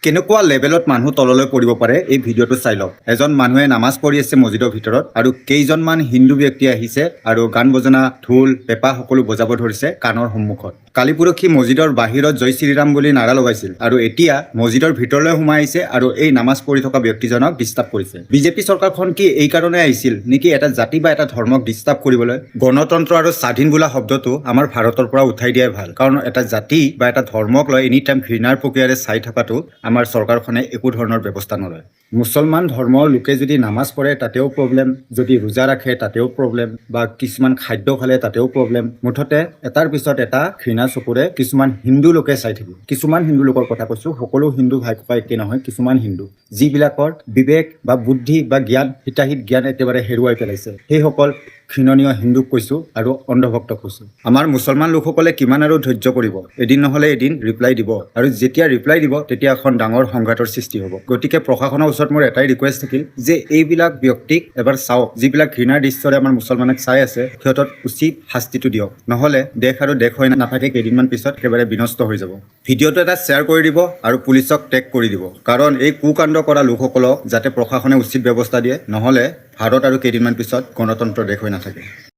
কেনেকুৱা লেভেলত মানুহ তললৈ পৰিব পাৰে এই ভিডিঅ'টো চাই লওক। এজন মানুহে নামাজ পঢ়ি আছে মছজিদৰ ভিতৰত আৰু কেইজনমান হিন্দু ব্যক্তি আহিছে আৰু গান বজনা ঢোল পেঁপা সকলো বজাব ধৰিছে কাণৰ সন্মুখত। কালি পৰহি মছজিদৰ বাহিৰত জয় শ্ৰীৰাম বুলি নাৰা লগাইছিল আৰু এতিয়া মছজিদৰ ভিতৰলৈ সোমাই আহিছে আৰু এই নামাজ পঢ়ি থকা ব্যক্তিজনক ডিষ্টাৰ্ব কৰিছে। বিজেপি চৰকাৰখন কি এই কাৰণে আহিছিল নেকি এটা জাতি বা এটা ধৰ্মক ডিষ্টাৰ্ব কৰিবলৈ? গণতন্ত্ৰ আৰু স্বাধীন বোলা শব্দটো আমাৰ ভাৰতৰ পৰা উঠাই দিয়াই ভাল, কাৰণ এটা জাতি বা এটা ধৰ্মক লৈ এনি টাইম ঘৃণাৰ প্ৰক্ৰিয়াৰে চাই থকাটো আমাৰ চৰকাৰখনে একো ধৰণৰ ব্যৱস্থা নলয়। মুছলমান ধৰ্মৰ লোকে যদি নামাজ পঢ়ে তাতেও প্ৰব্লেম, যদি ৰোজা ৰাখে তাতেও প্ৰব্লেম, বা কিছুমান খাদ্য খালে তাতেও প্ৰব্লেম। মুঠতে এটাৰ পিছত এটা ঘৃণা চকুৰে কিছুমান হিন্দু লোকে চাই থাকিব। কিছুমান হিন্দু লোকৰ কথা কৈছোঁ, সকলো হিন্দু ভাই ককাই একে নহয়। কিছুমান হিন্দু যিবিলাকৰ বিবেক বা বুদ্ধি বা জ্ঞান, হিতাহিত জ্ঞান একেবাৰে হেৰুৱাই পেলাইছে, সেইসকল ঘৃণনীয় হিন্দুক কৈছোঁ আৰু অন্ধভক্তক কৈছোঁ। আমাৰ মুছলমান লোকসকলে কিমান আৰু ধৈৰ্য কৰিব? এদিন নহ'লে এদিন ৰিপ্লাই দিব, আৰু যেতিয়া ৰিপ্লাই দিব তেতিয়া এখন ডাঙৰ সংঘাতৰ সৃষ্টি হ'ব। গতিকে প্ৰশাসনৰ ওচৰত মোৰ এটাই ৰিকুৱেষ্ট থাকিল যে এইবিলাক ব্যক্তিক এবাৰ চাওক, যিবিলাক ঘৃণাৰ দৃশ্যৰে আমাৰ মুছলমানক চাই আছে, সিহঁতক উচিত শাস্তিটো দিয়ক, নহ'লে দেশ আৰু দেশ হৈ নাথাকে, কেইদিনমান পিছত একেবাৰে বিনষ্ট হৈ যাব। ভিডিঅ'টো এটা শ্বেয়াৰ কৰি দিব আৰু পুলিচক টেগ কৰি দিব, কাৰণ এই কুকাণ্ড কৰা লোকসকলক যাতে প্ৰশাসনে উচিত ব্যৱস্থা দিয়ে, নহ'লে ভাৰত আৰু কেইদিনমান পিছত গণতন্ত্ৰ দেশ হৈ নাথাকে।